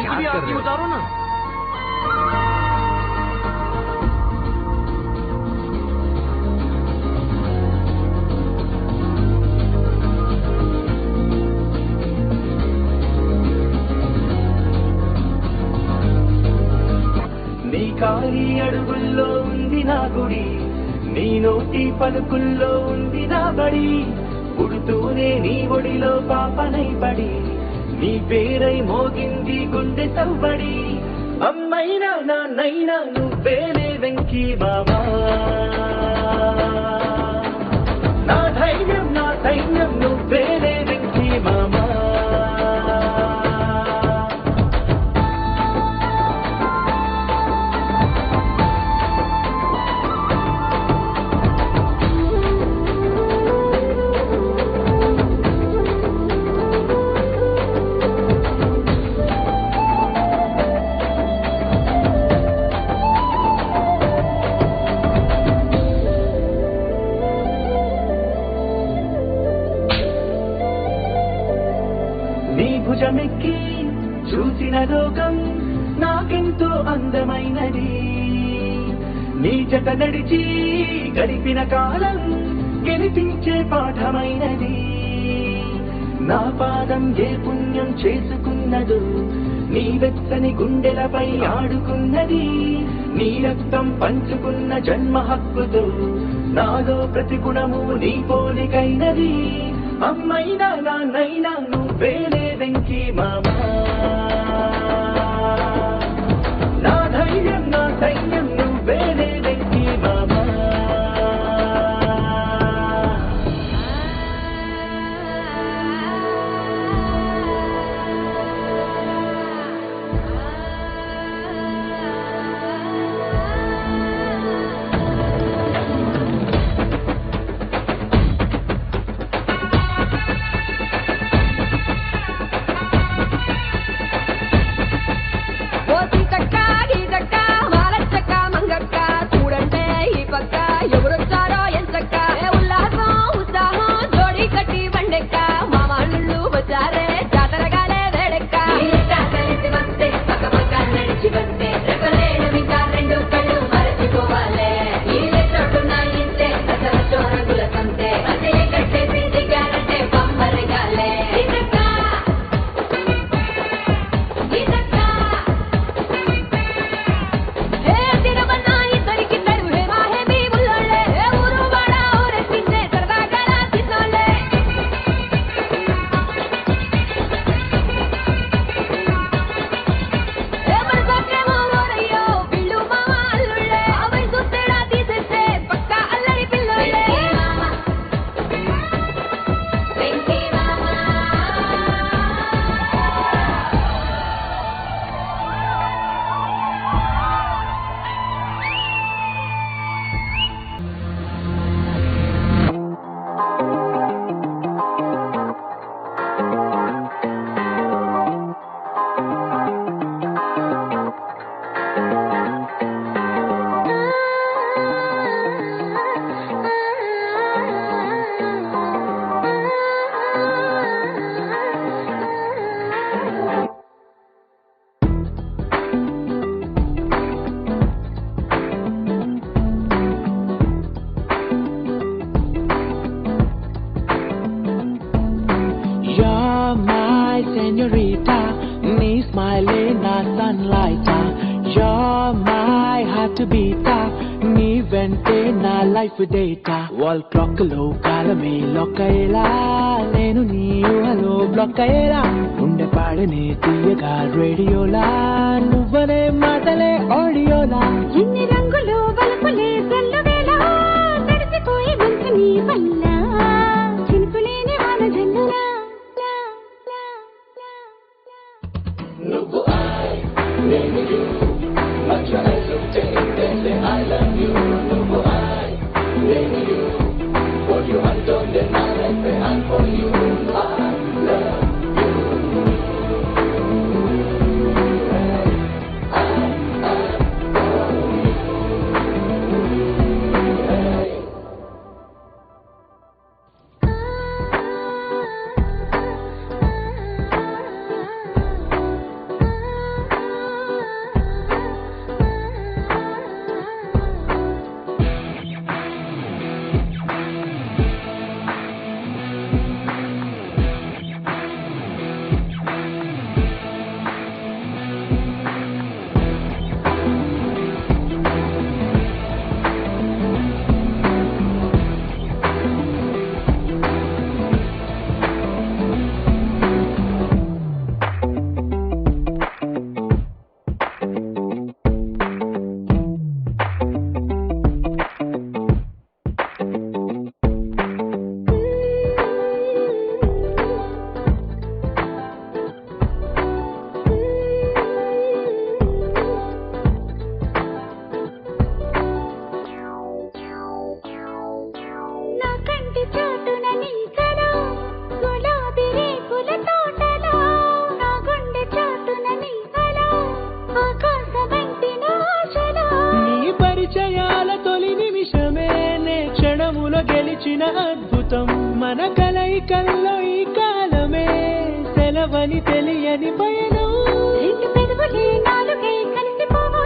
क्या कर रहे हो? उतारो ना। నీ కాలి అడుగుల్లో ఉంది నా గుడి, నీ నోటి పలుకుల్లో ఉంది నా బడి, పుడుతూనే నీ ఒడిలో పాపనై పడి నీ పేరై మోగింది గుండె సవ్వడి. అమ్మైనా నాన్నైనా నువ్వేలే వెంకీ బాబా, నా ధైర్యం నా సైన్యం నువ్వేలే వెంకీ మామా. నీ భుజమెక్కి చూసిన లోకం నాకెంతో అందమైనది, నీ జత నడిచి గడిపిన కాలం గెలిపించే పాఠమైనది. నా పాదం ఏ పుణ్యం చేసుకున్నదో నీ వెచ్చని గుండెలపై ఆడుకున్నది, నీ రక్తం పంచుకున్న జన్మ హక్కుతో నాలో ప్రతి గుణము నీ పోలికైనది. అమ్మైనా నాన్నైనా నువ్వేలే వెంకీ మామా, నా ధైర్యం నా సైన్యం నువ్వేలే వెంకీ మామా. señorita, ni smile na sunlight. You're my heart to beat, ni vente na life data. Wall clock lo kalame lokayela, nenu ni halo blockayela. Unde paadane tiyaga radio la, nuvane matale audio la. ఎన్ని రంగులు వలపులే తెల్లవేళ తడిసిపోయి గొంతు నీ వల్ల చినుకులేని వాన జల్లులా నువ్వు నేను much I so take they say I love you. నువ్వు నేను what you want on the night I pay hand for you. I love అద్భుతం మన కలయికల్లో ఈ కాలమే సెలవని తెలియని పయనం రెండు పెదవులే నాలుగే కలిసిపోవా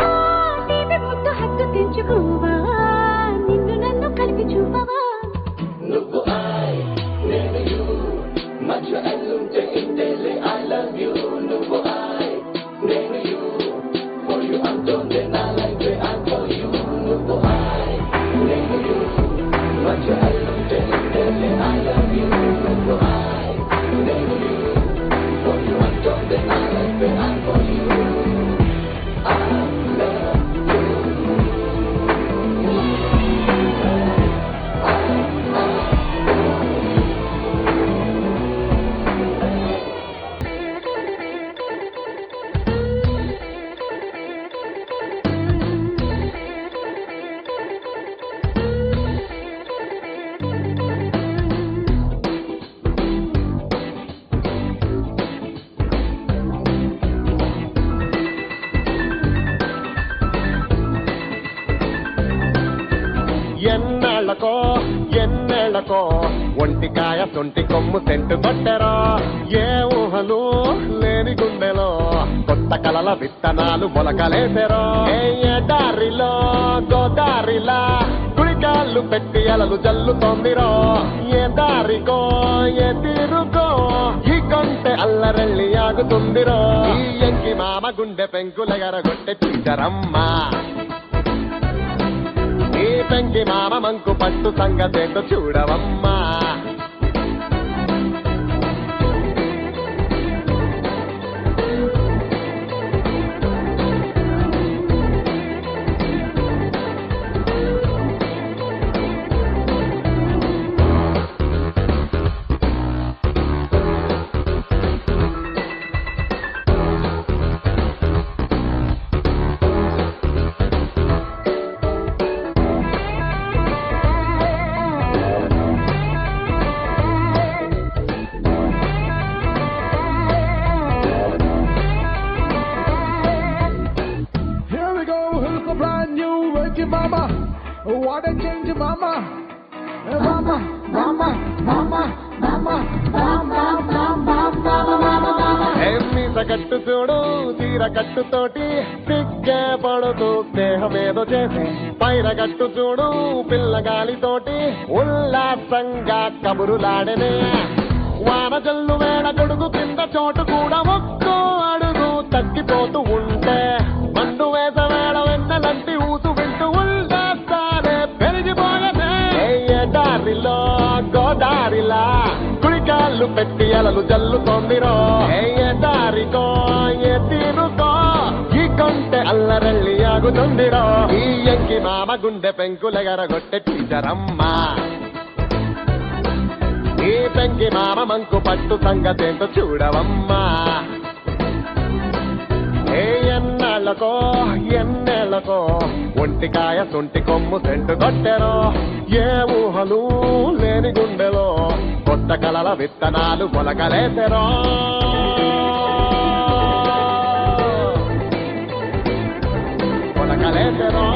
తీపి ముద్దు హద్దు తెంచుకోవా నిన్ను నన్ను కలిపి చూపవా నువ్వు నేను you మధ్య ఎల్లుంటే ఇంతేలే I love you నువ్వు నేను you for you I'm done then I like it I'm for you నువ్వు నేను you మధ్య ఎల్లుంటే ఇంతేలే I love you నువ్వు నేను you for you I'm done then I like it I'm for you I love you ఎన్నేళ్లకో ఒంటికాయ సొంటి కొమ్ము scent కొట్టెరా ఏ ఊహలు లేని గుండెలో కొత్త కలల విత్తనాలు మొలకలేసెరో ఏ దారిలో గోదారిలా కుడికాళ్ళు పెట్టి అలలు జల్లుతోందిరో ఏ దారికో ఏ తీరుకో ఈ కొంటె అల్లరెళ్ళి ఆగుతుందిరో ఈ ఎంకి మామ గుండె పెంకులెగరగొట్టె టీచరమ్మా ఈ పెంకి మామ మంకు పట్టు సంగతేంటో చూడవమ్మా Mama, what a change, Mama. Mama, Mama, Mama, Mama, Mama, Mama, Mama, మీస కట్టు చూడు తీర కట్టుతోటి సిగ్గే పడుతూ స్నేహమేదో చేసి పైర కట్టు చూడు పిల్లగాలితోటి ఉల్లాసంగా కబురులాడనే వాన జల్లు వేళ గొడుగు కింద చోటు కూడా ఒక్కో అడుగు తగ్గిపోతూ ఉంటే మండు వేస వేళ వెన్నెలంటి ఊసు వింటూ ఉల్లాసాలే పెరిగిపోయనే దారిలో గోదారిలా కుడికాళ్ళు పెట్టి అలలు జల్లుతోందిరో ఏ దారికో ఏ తీరుకో ఈ కొంటె అల్లరెళ్ళి ఆగుతుందిరో ఈ ఎంకి మామ గుండె పెంకులెగరగొట్టె టీచరమ్మా ఈ పెంకి మామ మంకు పట్టు సంగతేంటో చూడవమ్మా ఏ ఎన్నేళ్లకో ఒంటికాయ సొంటి కొమ్ము సెంటు కొట్టెరో ఏ ఊహలు లేని గుండెలో కొత్త కలల విత్తనాలు మొలకలేసెరో మొలకలేసెరో